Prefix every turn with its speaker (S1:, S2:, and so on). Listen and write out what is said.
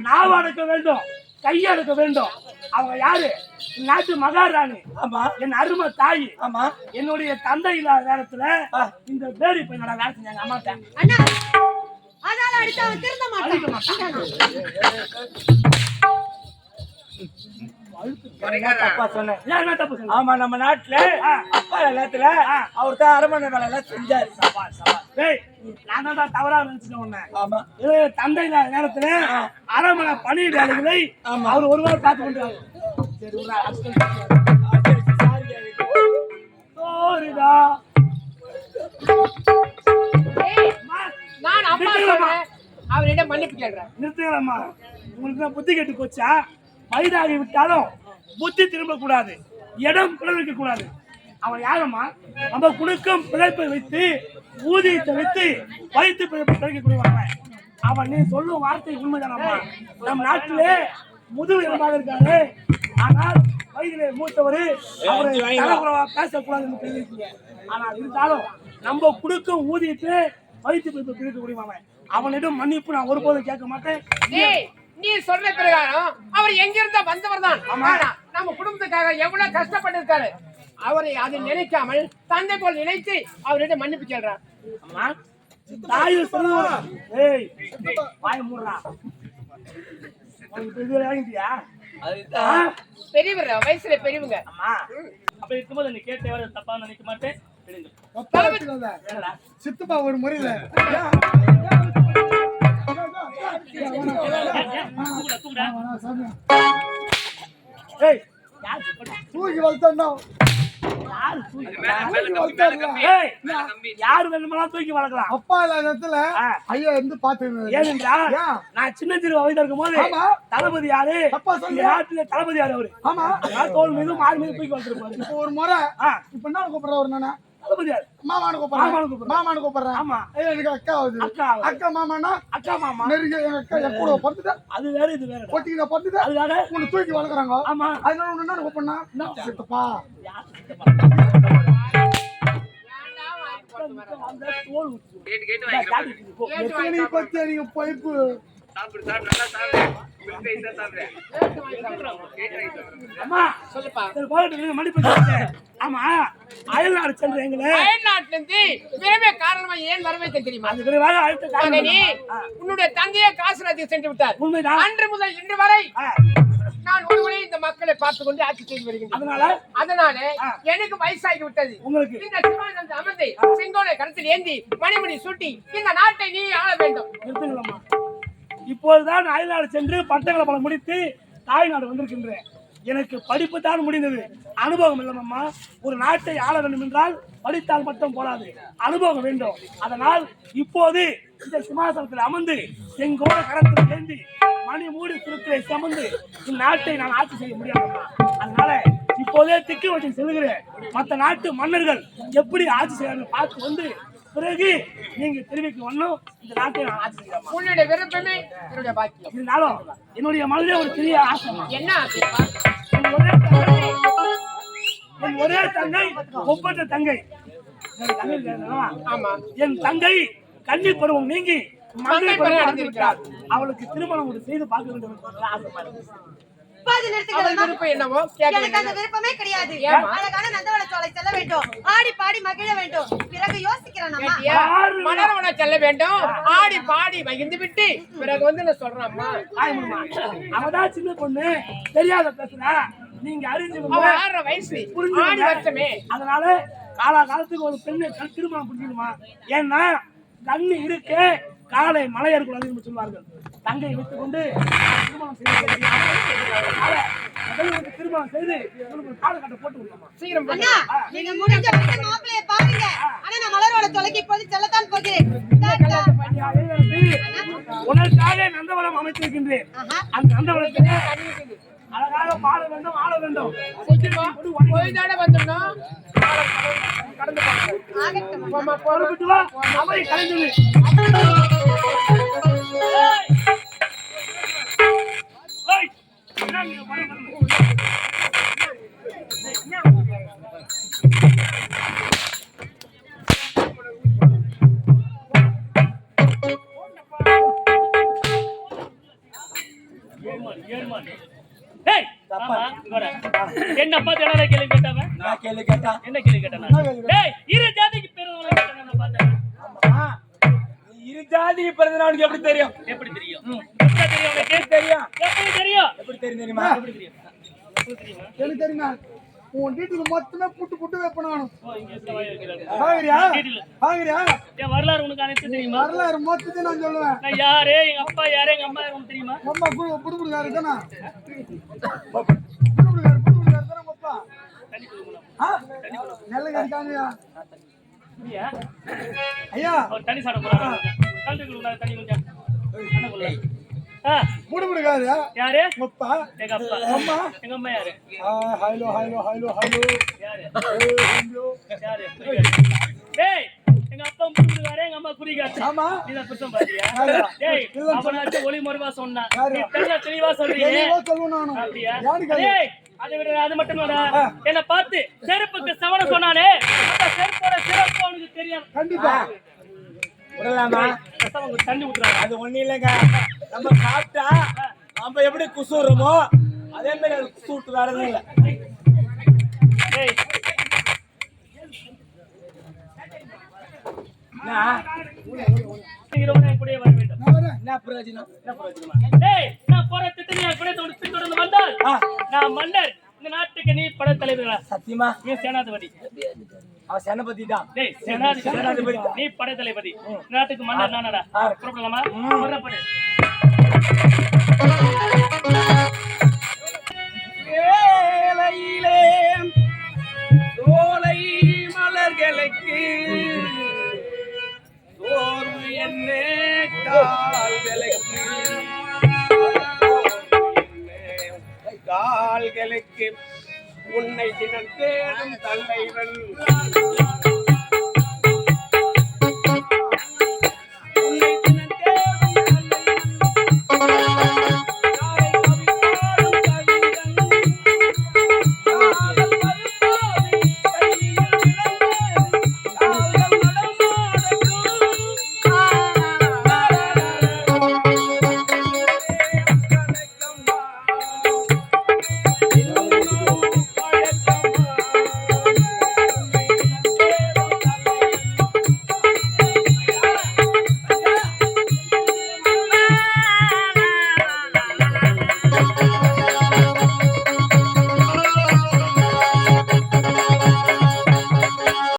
S1: நாவ அடக்க வேண்டும், கையடக்க வேண்டும். அவங்க யாரு? நாட்டு மகாராணி.
S2: ஆமா.
S1: என் அருமை தாய்.
S2: ஆமா.
S1: என்னுடைய தந்தை இல்லாத நேரத்துல இந்த பேரி போய் நான் வேலை செஞ்சாங்க அம்மாட்ட.
S3: அதனால அடிச்சா அவன் திருந்த மாட்டான்.
S2: தப்பா சொன்னேன்.
S1: என்ன தப்பு சொன்னேன்?
S2: ஆமா, நம்ம நாட்டுல அப்பா நேரத்துல அவர் தான் அரமனை வேலை எல்லாம் செஞ்சாரு.
S1: நான் தான் தவறா நினைச்சுட்டேன் உன்னை.
S2: ஆமா.
S1: தந்தை இல்லாத நேரத்துல அரமனை பணி வேலைகளை அவர் ஒருவர் பார்த்து கொண்டாரு.
S3: நான் அம்மா சொல்றேன், அவரிடம் மன்னிப்பு கேட்கிறேன்.
S1: நிறுத்துங்களம்மா. உங்களுக்கு புத்தி கெட்டு போச்சா? வயதாகி விட்டாலும் புத்தி திரும்ப கூடாது, இடம் பிழைக்க கூடாது. அவன் யாரம்மா? நம்ம குடுக்கும் பிழைப்பை வைத்து ஊதியத்தை வைத்து வைத்து பிழைப்பை பிழைக்கக்கூடியவன் அவன். நீ சொல்லும் வார்த்தை உண்மைதானம்மா? நம் நாட்டிலே முதுகு இடமாக இருக்காரு, ஆனால் வயதிலே மூத்தவர், அவரை தலைமுறைவா பேசக்கூடாது என்று தெரிவிக்கீங்க. ஆனால் இருந்தாலும் நம்ம குடுக்கும் ஊதியத்தை வைத்து பிழைப்பை பிழைக்கக்கூடியவன். அவனிடம் மன்னிப்பு நான் ஒருபோதும் கேட்க மாட்டேன்.
S3: நீ சொல்ற பிரகாரம் அவர் எங்கிருந்தா வந்தவர் தான். நம்ம குடும்பத்துக்காக எவ்வளவு கஷ்டப்பட்டிருக்காரு. அவரை அதை நினைக்காமல் தந்தை போல் நினைத்து அவரிடம் மன்னிப்பு கேட்கிறார்.
S1: அம்மா, தாய் சொல்லுவா. ஏய், வாய் மூடுறா.
S3: பெரியவர், வயசுல பெரியவங்க.
S1: அம்மா, அப்ப இருக்கும்போது நீ கேட்ட தப்பா நினைக்க மாட்டேன்.
S2: சித்துப்பா ஒரு முறையில தூக்கி வளர்த்தா
S1: யாரு வேணுமெல்லாம் தூக்கி வளர்க்கலாம்.
S2: அப்பா இடத்துல ஐயா இருந்து பாத்து.
S1: ஏனென்றால் நான் சின்ன சிறு வயதா இருக்கும் போது தளபதி யாரு? நாட்டுல தளபதி யாரு? அவரு.
S2: ஆமா.
S1: தோல் மீது மாறு மீது தூக்கி வளர்த்துருப்பாரு.
S2: இப்போ ஒரு முறை இப்ப என்ன கூப்பிடுற ஒரு நானா
S1: தளபதி யாரு?
S2: மாமானு கூப்பிடுறேன். ஆமா. எனக்கு அக்கா ஆகுது. அக்கா மாமானா அக்கா மாமா நெருங்க. எங்க அக்கா என் கூட பிறந்துட்டா. அது வேற, இது வேற. ஒட்டிக்கிட்ட பிறந்துட்டா. அதுக்காக உன்னை தூக்கி வளர்க்குறாங்க. ஆமா. அதனால உன்னை என்ன கூப்பிடனா? சித்தப்பா. பைப்பு அயல்நாடு சென்றீங்களே, அயல்நாட்டுல இருந்து விரைவே காரணமா ஏன் வரவே தெரியுமா? உன்னுடைய தந்தையே காசுராஜ்யம் சென்று விட்டார். உண்மைதான். அன்று முதல் இன்று வரை நான் ஒருவரே இந்த மக்களை பார்த்து கொண்டு ஆட்சி செய்து வருகின்றேன். அதனால எனக்கு வயசாகி விட்டது. உங்களுக்கு இந்த சிவானந்த அமர்ந்தை செங்கோலை கருத்தில் ஏந்தி மணிமணி சூட்டி இந்த நாட்டை நீ ஆள வேண்டும். இப்போதுதான் அயல்நாடு சென்று பட்டங்களை பல முடித்து தாய்நாடு வந்திருக்கின்றேன். எனக்கு படிப்பு தான் முடிந்தது, அனுபவம் இல்லம்மா. ஒரு நாட்டை ஆள வேண்டும் என்றால் படித்தால் மட்டும் போதாது, அனுபவம் வேண்டும். அதனால் இப்போது இந்த சிம்மாசனத்தில் அமர்ந்து செங்கோல கரத்தில் ஏந்தி மணி மூடி திருத்தலை சமந்து இந்நாட்டை நான் ஆட்சி செய்ய முடியாதம்மா. அதனால இப்போதே திக்கு வச்சு செல்கிறேன். மற்ற நாட்டு மன்னர்கள் எப்படி ஆட்சி செய்யறாங்க பார்த்து வந்து பிறகு நீங்க தெரிவிக்க ஒண்ணும் இந்த நாட்டை நான் ஆட்சி செய்யலாம். உன்னுடைய விருப்பமே என்னுடைய பாக்கியம். இருந்தாலும் என்னுடைய மனதிலே ஒரு பெரிய ஆசை. என்ன ஆசை? ஒரே தங்கை, ஒப்பற்ற தங்கை. ஆமா, என் தங்கை கன்னி பருவம் நீங்கி மங்கை பருவம் அடைந்திருக்கிறார். அவளுக்கு திருமணம் செய்து பார்க்க வேண்டும் என்று ஆசை. விருப்பமே கிடையாது. அழகான நந்தவனச்சோலை செல்ல வேண்டும், ஆடி பாடி மகிழ வேண்டும். பிறகு யோசிக்கிறேன், மலரவன செல்ல வேண்டும், ஆடி பாடி மகிழ்ந்து விட்டு பிறகு வந்து சொல்றேன். அவதான் சின்ன பொண்ணு, தெரியாத பேசுறா. நீங்க அறிஞ்சு வயசு வருஷமே. அதனால காலத்துக்கு ஒரு பெண்ணை திருமணம் புரிஞ்சுக்கணுமா? ஏன்னா கண்ணு இருக்கு, காலை மலை ஏறக்கூடாதுன்னு சொல்வார்கள். தங்கை வைத்துக் கொண்டு திருமணம் திருமணம் செய்து காலகட்ட போட்டு சீக்கிரம் உனக்காக நந்தவனம் அமைத்திருக்கின்றேன். அந்த நந்தவனத்திலே அழகாக பாட வேண்டும், ஆள வேண்டும். வந்துடணும், கடந்து அவை கலைந்தது. ஏழுமாடு. டேய், ஆமா, இங்க வர. என்ன பார்த்து என்னடா கேள்வி கேட்டவன்?
S4: நான் கேள்வி கேட்டா
S2: என்ன கேள்வி கேட்டானா? டேய், இரு ஜாதிக்கு பிறந்தவங்களை கேட்டானா நான் பார்த்தேன்.
S4: ஆமா நீ இரு ஜாதி பிறந்தனா உனக்கு எப்படி தெரியும்?
S2: எப்படி தெரியும்? எப்படி தெரியும் உனக்கு?
S4: தெரியும்.
S2: எப்படி தெரியும்?
S4: எப்படி தெரியும் தெரியுமா?
S2: எப்படி தெரியும்? எப்படி தெரியுமா?
S1: எனக்கு தெரியுமா உன் வீட்டுக்கு மொத்தமே புட்டு புட்டு வைப்பேன் நானும்.
S2: ஓ, இங்க எந்த வாய் வைக்கிறாரு?
S1: பாக்குறியா
S2: வீட்டுல.
S1: பாக்குறியா
S2: என் வரலாறு உனக்கு அனைத்து தெரியுமா?
S1: வரலாறு மொத்தத்தையும் நான் சொல்லுவேன்.
S2: நான் யாரு, எங்க அப்பா யாரு, எங்க அம்மா யாரு உனக்கு தெரியுமா?
S1: அம்மா புடுபுடுக்காரு தானே புடுபுடுக்காரு தானே அப்பா.
S2: தண்ணி கொடுக்கணும்.
S1: நல்ல கடிக்காங்கயா
S2: புரியா?
S1: ஐயா.
S2: அவர் தண்ணி சாப்பிட போறாரு. தண்ணி கொடுக்கணும், தண்ணி கொஞ்சம். என்ன கொள்ள? ஆ,
S1: புடுபுடுக்காரு
S2: யாரு?
S1: அப்பா.
S2: எங்க அப்பா.
S1: அம்மா.
S2: எங்க அம்மா யாரு?
S1: ஹலோ ஹலோ ஹலோ ஹலோ
S2: யாரு?
S1: ஹலோ.
S2: யாரு? டேய், எங்க அப்பா புரியுதாரு, எங்க அம்மா புரியாது.
S1: ஆமா.
S2: நீதான் புருஷன் பாத்தியா?
S1: யாரு?
S2: டேய்,
S1: இல்ல,
S2: அவனாச்சும் ஒளி மறைவா சொன்னான்.
S1: யாரு?
S2: நீ தெளிவா சொல்றீங்க.
S1: தெளிவா சொல்லுவேன் நானும்.
S2: அப்படியா?
S1: யாருக்கு அது?
S2: டேய், அதை விட அது மட்டும் இல்லடா. என்ன பார்த்து செருப்புக்கு சவரம் சொன்னானே, அந்த செருப்போட சிறப்பு அவனுக்கு தெரியும்.
S1: கண்டிப்பா.
S4: விடலாமா?
S2: அவங்க தண்ணி ஊத்துறாங்க.
S4: அது ஒண்ணு இல்லைங்க. நம்ம சாப்பிட்டா நம்ம எப்படி குசுறோமோ அதே மாதிரி அது குசு விட்டு வரது இல்லை.
S2: டேய், சீக்கிரமா என் கூடயே வர வேண்டும்.
S1: நான் வரேன்.
S4: என்ன பிரயோஜனம்?
S2: என்ன பிரயோஜனமா? டேய், நான் போற திட்டத்தை என் கூட பின்தொடர்ந்து வந்தால் நான் மன்னர், இந்த நாட்டுக்கு நீ படைத்தலைவர்களா?
S4: சத்தியமா
S2: நீ சேனாதிபதி.
S4: அவன் சேனபதி தான்.
S2: டேய், சேனாதிபதி. நீ படைத்தலைவதி. நாட்டுக்கு மன்னர் நானடா. புறப்படலாமா? புறப்படு.
S3: வேலையிலே சோலை மலர்களுக்கு சோர்வு என்னே கால்களுக்கு உன்னை தினம் தேடும் தலைவன்